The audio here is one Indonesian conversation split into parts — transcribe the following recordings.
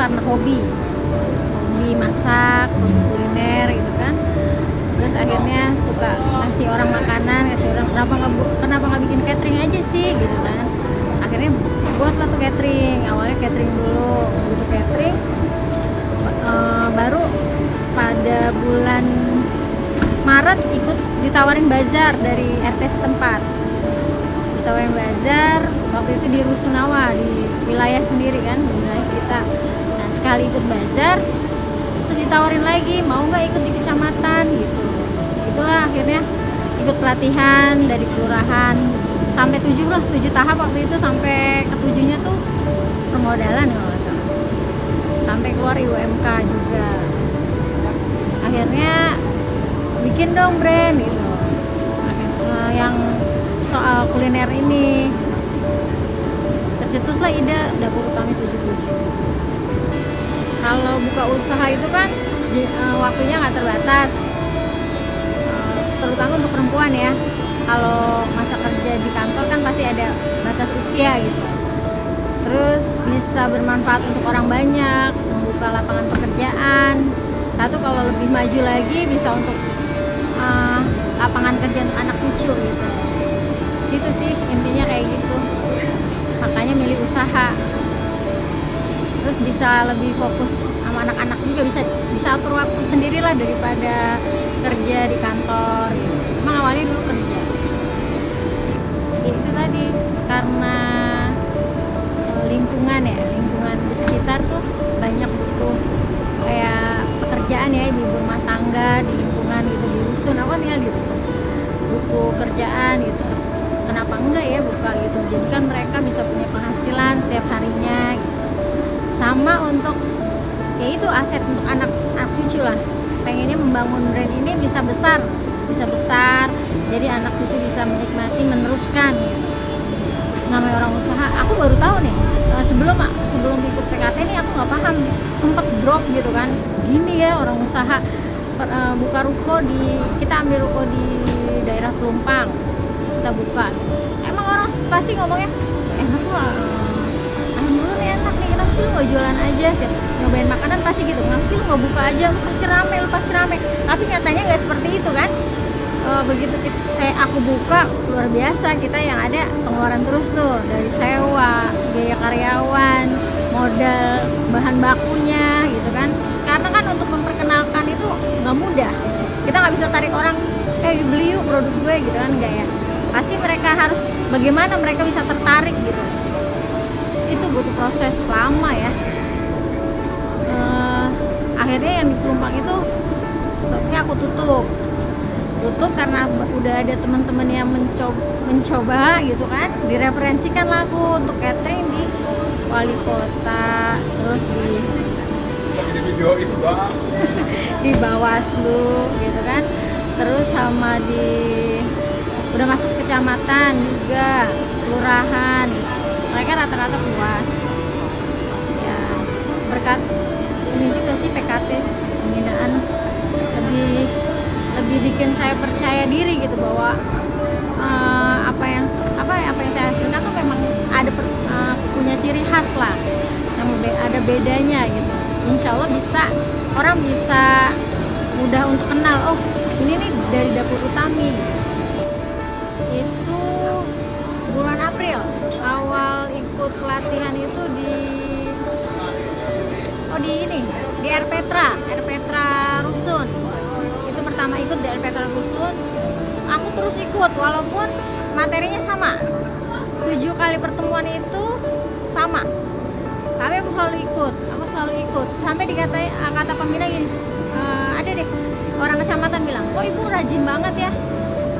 karena hobi masak, hobi kuliner gitu kan. Terus akhirnya suka kasih orang makanan, kasih orang, kenapa nggak bikin catering aja sih gitu kan. Akhirnya buatlah tuh catering. Awalnya catering dulu, gitu catering. Baru pada bulan Maret ikut ditawarin bazar dari RT setempat. Ditawarin bazar waktu itu di Rusunawa, di wilayah sendiri kan, di wilayah kita. Nah sekali ikut bazar, terus ditawarin lagi mau nggak ikut di kecamatan gitu. Itulah akhirnya ikut pelatihan dari kelurahan sampai 7 tahap waktu itu, sampai ketujuhnya tuh permodalan kalau nggak salah, sampai keluar IUMK juga. Akhirnya bikin dong brand gitu, yang soal kuliner ini. Tercetuslah ide Dapur Utami 77. Kalau buka usaha itu kan waktunya nggak terbatas, terutama untuk perempuan ya. Kalau masa kerja di kantor kan pasti ada batas usia gitu. Terus bisa bermanfaat untuk orang banyak, membuka lapangan pekerjaan. Satu, kalau lebih maju lagi bisa untuk lapangan kerja untuk anak cucu gitu. Situ sih intinya kayak gitu. Makanya milih usaha. Terus bisa lebih fokus sama anak-anak juga, bisa atur waktu sendirilah daripada kerja di kantor gitu. Emang awalnya dulu kerja. Itu tadi karena lingkungan di sekitar tuh banyak butuh kayak pekerjaan ya, ibu rumah tangga di lingkungan gitu, di rusun. Aku kan tinggal di rusun, butuh kerjaan gitu. Kenapa enggak ya buka gitu, jadi kan mereka bisa punya penghasilan setiap harinya gitu. Sama untuk ya itu aset untuk anak cucu lah. Pengennya membangun brand ini bisa besar, jadi anak cucu bisa menikmati, meneruskan gitu. Namanya orang usaha, aku baru tahu nih, sebelum ikut PKT ini aku nggak paham, sempet drop gitu kan. Gini ya orang usaha, buka ruko kita ambil ruko di daerah Pelumpang, kita buka. Emang orang pasti ngomongnya enak lah, dulu nih enak nih, kenapa sih lu nggak jualan aja sih, nyobain makanan pasti gitu, kenapa sih lu nggak buka aja, lu pasti rame. Tapi nyatanya nggak seperti itu kan. Begitu aku buka, luar biasa, kita yang ada pengeluaran terus tuh, dari sewa, biaya karyawan, modal bahan bakunya gitu kan. Karena kan untuk memperkenalkan itu nggak mudah, kita nggak bisa tarik orang beli yuk produk gue gitu kan, enggak ya. Pasti mereka harus, bagaimana mereka bisa tertarik gitu, itu butuh proses lama ya. Akhirnya yang di Pelumpang itu stoknya aku tutup karena udah ada teman-teman yang mencoba gitu kan, direferensikan lah aku untuk catering di wali kota, terus di Bawaslu gitu kan, terus sama udah masuk kecamatan juga, kelurahan. Mereka rata-rata puas ya, berkat ini juga sih PKT, pembinaan lebih bikin saya percaya diri gitu, bahwa apa yang saya hasilkan tuh memang ada punya ciri khas lah, yang ada bedanya gitu. Insya Allah orang bisa mudah untuk kenal, oh ini nih dari Dapur Utami. Itu bulan April awal ikut pelatihan itu di RPetra Rusun. Itu pertama ikut di RPetra Rusun. Aku terus ikut walaupun materinya sama, 7 kali pertemuan itu sama, tapi aku selalu ikut sampai kata pembina gini, ada deh orang kecamatan bilang, kok ibu rajin banget ya.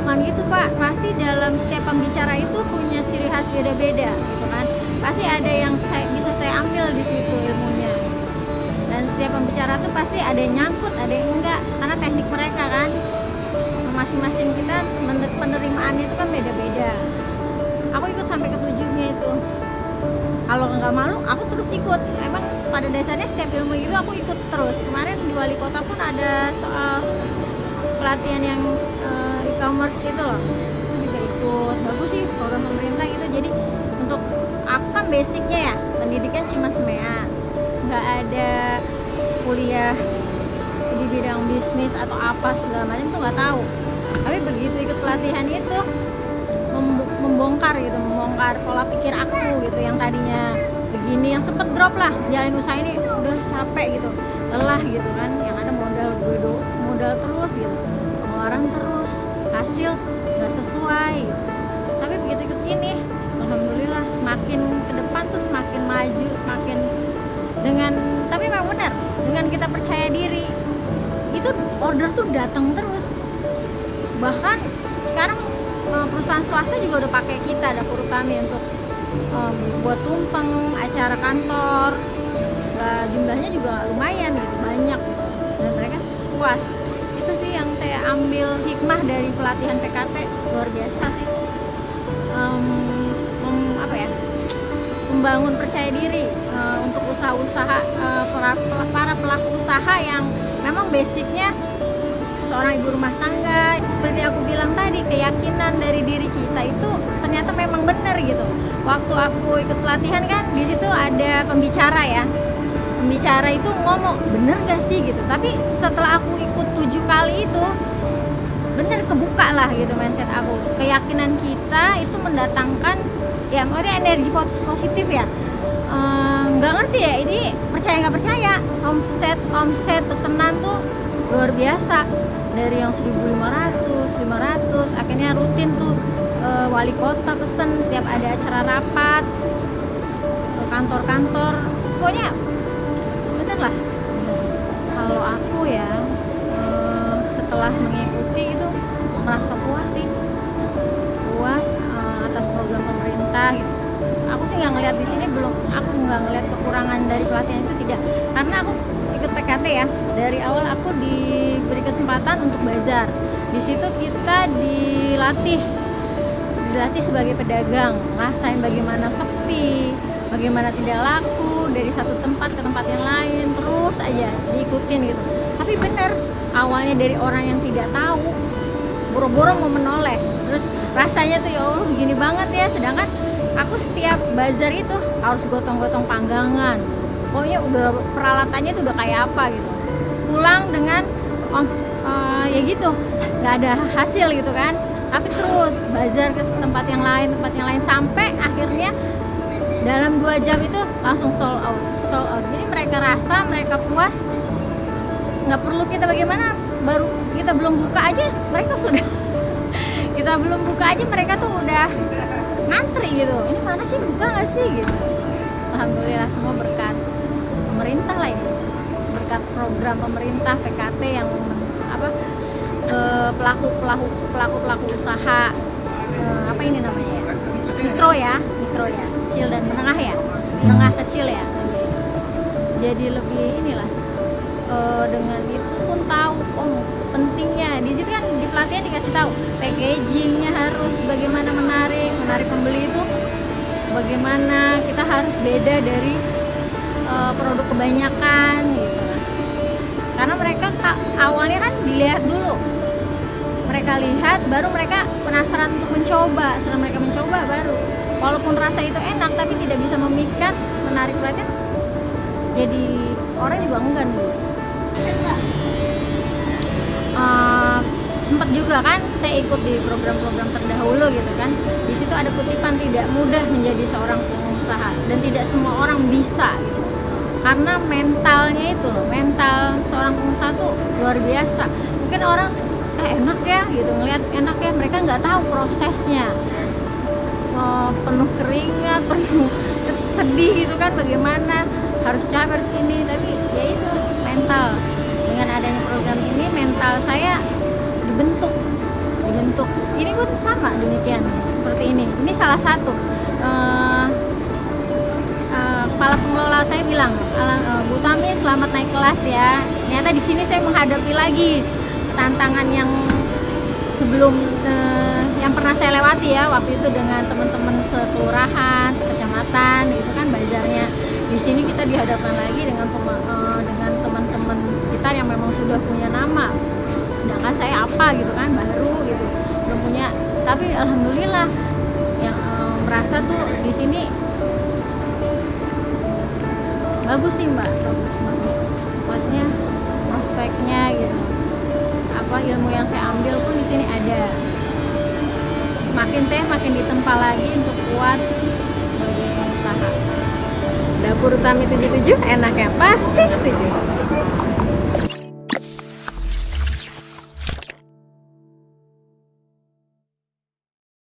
Bukan gitu Pak, pasti dalam setiap pembicara itu punya ciri khas beda-beda gitu kan, pasti ada yang bisa saya ambil di situ ilmunya. Dan setiap pembicara tuh pasti ada yang nyangkut, ada yang enggak, karena teknik mereka kan, masing-masing kita penerimaannya itu kan beda-beda. Aku ikut sampai ke-7-nya itu. Kalau nggak malu, aku terus ikut. Emang pada dasarnya setiap ilmu itu aku ikut terus. Kemarin di wali kota pun ada soal pelatihan yang e-commerce itu loh, itu juga ikut. Bagus sih program pemerintah gitu. Jadi untuk aku kan basicnya ya pendidikan cuma SMEA, nggak ada kuliah di bidang bisnis atau apa segala macam tuh nggak tahu. Tapi begitu ikut pelatihan itu membongkar pola pikir aku gitu, yang tadinya begini, yang sempet drop lah jalan usaha ini, udah capek gitu, lelah gitu kan, yang ada modal terus gitu, pengeluaran terus, hasil nggak sesuai gitu. Tapi begitu ikut ini, alhamdulillah semakin ke depan tuh semakin maju, semakin tapi memang benar, dengan kita percaya diri itu order tuh datang terus. Bahkan sekarang perusahaan swasta juga udah pakai kita, dapur kami, untuk buat tumpeng acara kantor. Jumlahnya juga lumayan gitu, banyak gitu, dan mereka puas. Itu sih yang saya ambil hikmah dari pelatihan PKT, luar biasa sih. Membangun percaya diri untuk usaha-usaha, para pelaku usaha yang memang basicnya seorang ibu rumah tangga. Seperti aku bilang tadi, keyakinan dari diri kita itu ternyata memang benar gitu. Waktu aku ikut pelatihan kan, di situ ada pembicara ya. Pembicara itu ngomong, bener gak sih gitu. Tapi setelah aku ikut 7 kali itu, bener kebuka lah gitu mindset aku. Keyakinan kita itu mendatangkan, ya maksudnya energi positif ya. Nggak ngerti ya, ini percaya nggak percaya, omset pesanan tuh luar biasa. Dari yang 1.500, 500, akhirnya rutin tuh, wali kota pesen setiap ada acara rapat, kantor-kantor, pokoknya bener lah. Kalau aku ya, setelah mengikuti itu merasa puas sih, atas program pemerintah gitu. Aku sih nggak ngelihat di sini, aku nggak ngelihat kekurangan dari pelatihan itu, tidak, karena aku ikut PKT ya, dari awal aku diberi kesempatan untuk bazar. Di situ kita dilatih sebagai pedagang, rasain bagaimana sepi, bagaimana tidak laku, dari satu tempat ke tempat yang lain, terus aja diikutin gitu. Tapi bener, awalnya dari orang yang tidak tahu, boro-boro mau menoleh, terus rasanya tuh ya Allah begini banget ya, sedangkan aku setiap bazar itu harus gotong-gotong panggangan, pokoknya udah peralatannya tuh udah kayak apa gitu, pulang dengan ya gitu, nggak ada hasil gitu kan. Tapi terus bazar ke tempat yang lain, sampai akhirnya dalam 2 jam itu langsung sold out. Jadi mereka rasa, mereka puas, nggak perlu kita bagaimana, baru kita belum buka aja mereka sudah kita belum buka aja mereka tuh udah ngantri gitu, ini mana sih, buka nggak sih gitu. Alhamdulillah semua berkat pemerintah lah ini, berkat program pemerintah PKT yang pelaku usaha, apa ini namanya ya, mikro ya, kecil dan menengah ya, menengah kecil ya. Jadi lebih inilah, dengan itu pun tahu pentingnya. Di situ kan di pelatihan dikasih tahu packagingnya harus bagaimana menarik pembeli itu, bagaimana kita harus beda dari produk kebanyakan gitu. Karena mereka awalnya kan dilihat dulu, mereka lihat baru mereka penasaran untuk mencoba. Setelah mereka mencoba baru, walaupun rasa itu enak tapi tidak bisa memikat, menarik perhatian, jadi orang juga enggan dulu. Sempat juga kan saya ikut di program-program terdahulu gitu kan, di situ ada kutipan, tidak mudah menjadi seorang pengusaha dan tidak semua orang bisa gitu. Karena mentalnya itu loh, mental seorang pengusaha tuh luar biasa. Mungkin orang enak ya gitu, ngelihat enak ya, mereka nggak tahu prosesnya, penuh keringat, penuh sedih gitu kan, bagaimana harus capek, harus ini. Tapi ya itu mental, dengan adanya program ini mental saya dibentuk. Ini pun sama demikian, seperti ini salah satu. Kepala pengelola saya bilang, Bu Tami selamat naik kelas ya. Ternyata di sini saya menghadapi lagi tantangan yang sebelum yang pernah saya lewati ya, waktu itu dengan teman-teman sekelurahan, sekecamatan gitu kan bazarnya. Di sini kita dihadapkan lagi dengan teman-teman sekitar yang memang sudah punya nama, sedangkan saya apa gitu kan, baru gitu, belum punya. Tapi alhamdulillah yang merasa tuh di sini bagus sih mbak, bagus bagus, maksudnya prospeknya gitu, apa ilmu yang saya ambil pun di sini ada, makin saya makin ditempa lagi untuk kuat sebagai pengusaha. Dapur Utami 77 enak ya, pasti setuju.